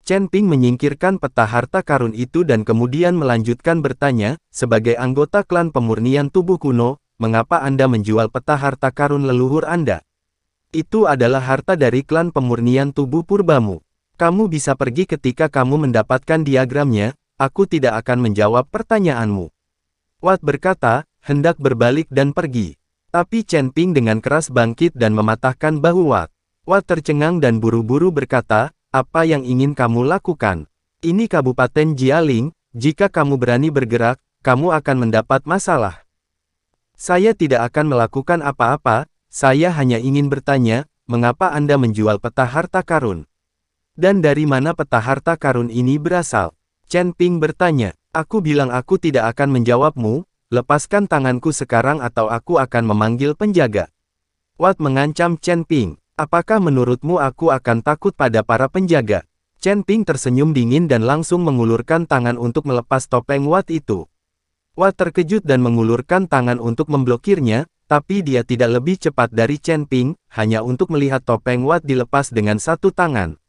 Chen Ping menyingkirkan peta harta karun itu dan kemudian melanjutkan bertanya, sebagai anggota klan pemurnian tubuh kuno, mengapa Anda menjual peta harta karun leluhur Anda? Itu adalah harta dari klan pemurnian tubuh purbamu. Kamu bisa pergi ketika kamu mendapatkan diagramnya, aku tidak akan menjawab pertanyaanmu. Watt berkata, hendak berbalik dan pergi. Tapi Chen Ping dengan keras bangkit dan mematahkan bahu Watt. Watt tercengang dan buru-buru berkata, apa yang ingin kamu lakukan? Ini Kabupaten Jialing, jika kamu berani bergerak, kamu akan mendapat masalah. Saya tidak akan melakukan apa-apa, saya hanya ingin bertanya, mengapa Anda menjual peta harta karun? Dan dari mana peta harta karun ini berasal? Chen Ping bertanya, aku bilang aku tidak akan menjawabmu, lepaskan tanganku sekarang atau aku akan memanggil penjaga. Watt mengancam Chen Ping. Apakah menurutmu aku akan takut pada para penjaga? Chen Ping tersenyum dingin dan langsung mengulurkan tangan untuk melepas topeng Watt itu. Watt terkejut dan mengulurkan tangan untuk memblokirnya, tapi dia tidak lebih cepat dari Chen Ping, hanya untuk melihat topeng Watt dilepas dengan satu tangan.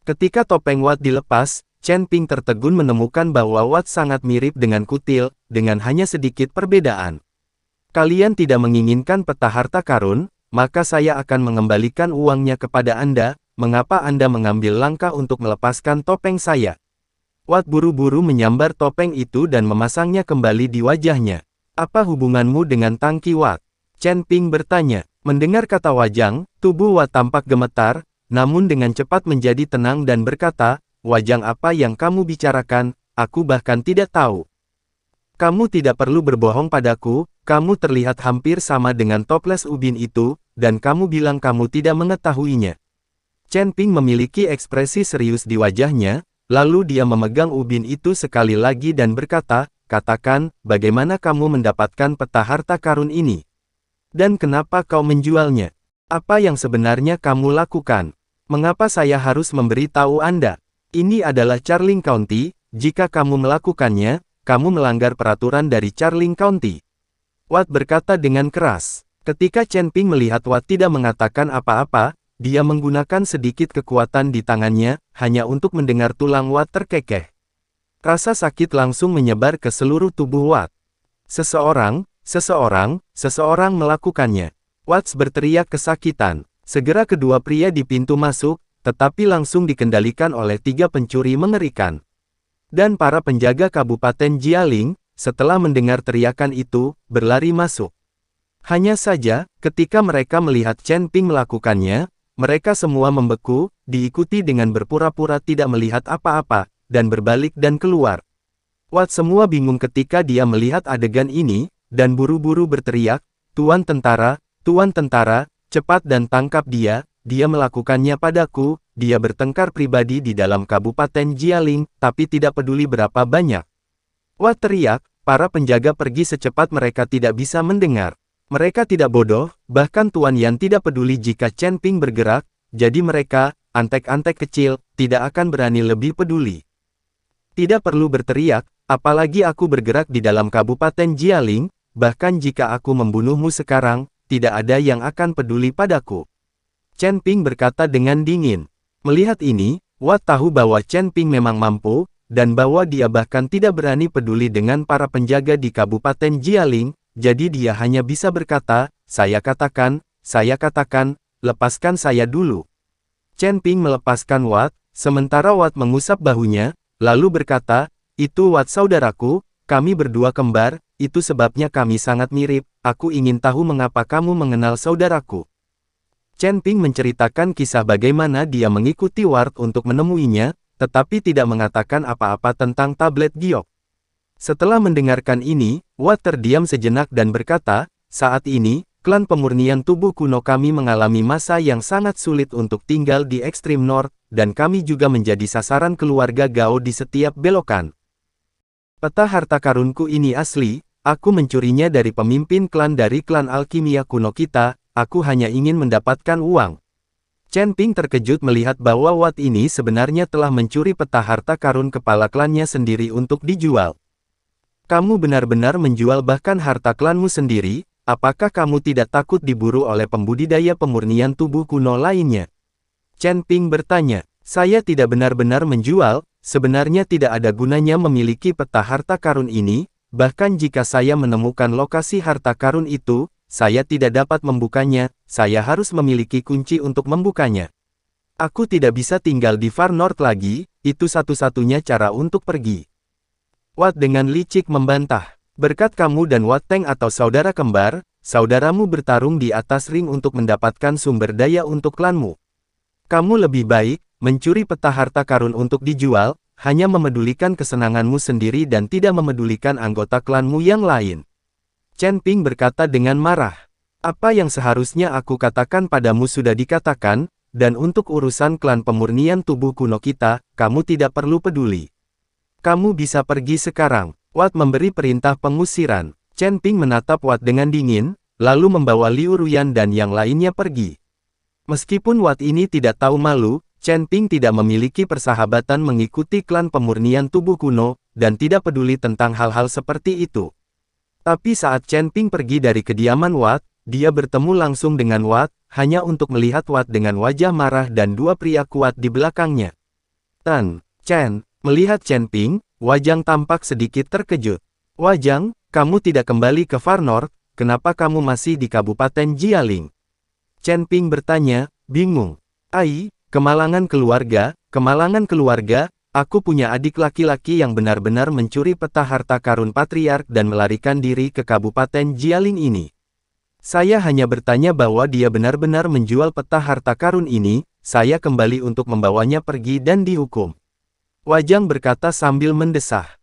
Ketika topeng Watt dilepas, Chen Ping tertegun menemukan bahwa Watt sangat mirip dengan kutil, dengan hanya sedikit perbedaan. Kalian tidak menginginkan peta harta karun? Maka saya akan mengembalikan uangnya kepada Anda, mengapa Anda mengambil langkah untuk melepaskan topeng saya? Watt buru-buru menyambar topeng itu dan memasangnya kembali di wajahnya. Apa hubunganmu dengan tangki Watt? Chen Ping bertanya. Mendengar kata Wajang, tubuh Watt tampak gemetar, namun dengan cepat menjadi tenang dan berkata, Wajang apa yang kamu bicarakan, aku bahkan tidak tahu. Kamu tidak perlu berbohong padaku, kamu terlihat hampir sama dengan toples ubin itu, dan kamu bilang kamu tidak mengetahuinya. Chen Ping memiliki ekspresi serius di wajahnya, lalu dia memegang ubin itu sekali lagi dan berkata, katakan, bagaimana kamu mendapatkan peta harta karun ini? Dan kenapa kau menjualnya? Apa yang sebenarnya kamu lakukan? Mengapa saya harus memberitahu Anda? Ini adalah Charling County, jika kamu melakukannya, kamu melanggar peraturan dari Charling County. Watt berkata dengan keras. Ketika Chen Ping melihat Watt tidak mengatakan apa-apa, dia menggunakan sedikit kekuatan di tangannya, hanya untuk mendengar tulang Watt terkekeh. Rasa sakit langsung menyebar ke seluruh tubuh Watt. Seseorang melakukannya. Watt berteriak kesakitan. Segera kedua pria di pintu masuk, tetapi langsung dikendalikan oleh 3 pencuri mengerikan. Dan para penjaga Kabupaten Jialing, setelah mendengar teriakan itu, berlari masuk. Hanya saja, ketika mereka melihat Chen Ping melakukannya, mereka semua membeku, diikuti dengan berpura-pura tidak melihat apa-apa, dan berbalik dan keluar. Watt semua bingung ketika dia melihat adegan ini, dan buru-buru berteriak, Tuan tentara, cepat dan tangkap dia melakukannya padaku. Dia bertengkar pribadi di dalam Kabupaten Jialing, tapi tidak peduli berapa banyak. Watt teriak, para penjaga pergi secepat mereka tidak bisa mendengar. Mereka tidak bodoh, bahkan Tuan Yan tidak peduli jika Chen Ping bergerak, jadi mereka, antek-antek kecil, tidak akan berani lebih peduli. Tidak perlu berteriak, apalagi aku bergerak di dalam Kabupaten Jialing, bahkan jika aku membunuhmu sekarang, tidak ada yang akan peduli padaku. Chen Ping berkata dengan dingin. Melihat ini, Watt tahu bahwa Chen Ping memang mampu, dan bahwa dia bahkan tidak berani peduli dengan para penjaga di Kabupaten Jialing, jadi dia hanya bisa berkata, saya katakan, lepaskan saya dulu. Chen Ping melepaskan Watt, sementara Watt mengusap bahunya, lalu berkata, itu Watt saudaraku, kami berdua kembar, itu sebabnya kami sangat mirip, aku ingin tahu mengapa kamu mengenal saudaraku. Chen Ping menceritakan kisah bagaimana dia mengikuti Watt untuk menemuinya, tetapi tidak mengatakan apa-apa tentang tablet giok. Setelah mendengarkan ini, Watt terdiam sejenak dan berkata, saat ini, klan pemurnian tubuh kuno kami mengalami masa yang sangat sulit untuk tinggal di ekstrim North, dan kami juga menjadi sasaran keluarga Gao di setiap belokan. Peta harta karunku ini asli, aku mencurinya dari pemimpin klan dari klan alkimia kuno kita. Aku hanya ingin mendapatkan uang. Chen Ping terkejut melihat bahwa Watt ini sebenarnya telah mencuri peta harta karun kepala klannya sendiri untuk dijual. Kamu benar-benar menjual bahkan harta klanmu sendiri, apakah kamu tidak takut diburu oleh pembudidaya pemurnian tubuh kuno lainnya? Chen Ping bertanya. Saya tidak benar-benar menjual, sebenarnya tidak ada gunanya memiliki peta harta karun ini, bahkan jika saya menemukan lokasi harta karun itu, saya tidak dapat membukanya, saya harus memiliki kunci untuk membukanya. Aku tidak bisa tinggal di Far North lagi, itu satu-satunya cara untuk pergi. Watt dengan licik membantah. Berkat kamu dan Watt Teng atau saudara kembar, saudaramu bertarung di atas ring untuk mendapatkan sumber daya untuk klanmu. Kamu lebih baik mencuri peta harta karun untuk dijual, hanya memedulikan kesenanganmu sendiri dan tidak memedulikan anggota klanmu yang lain. Chen Ping berkata dengan marah. Apa yang seharusnya aku katakan padamu sudah dikatakan, dan untuk urusan klan pemurnian tubuh kuno kita, kamu tidak perlu peduli. Kamu bisa pergi sekarang. Watt memberi perintah pengusiran. Chen Ping menatap Watt dengan dingin, lalu membawa Liu Ruyan dan yang lainnya pergi. Meskipun Watt ini tidak tahu malu, Chen Ping tidak memiliki persahabatan mengikuti klan pemurnian tubuh kuno, dan tidak peduli tentang hal-hal seperti itu. Tapi saat Chen Ping pergi dari kediaman Watt, dia bertemu langsung dengan Watt, hanya untuk melihat Watt dengan wajah marah dan dua pria kuat di belakangnya. Tan Chen, melihat Chen Ping, Wajang tampak sedikit terkejut. Wajang, kamu tidak kembali ke Far North, kenapa kamu masih di Kabupaten Jialing? Chen Ping bertanya, bingung. Ai, kemalangan keluarga, aku punya adik laki-laki yang benar-benar mencuri peta harta karun patriark dan melarikan diri ke Kabupaten Jialing ini. Saya hanya bertanya bahwa dia benar-benar menjual peta harta karun ini, saya kembali untuk membawanya pergi dan dihukum. Wajang berkata sambil mendesah.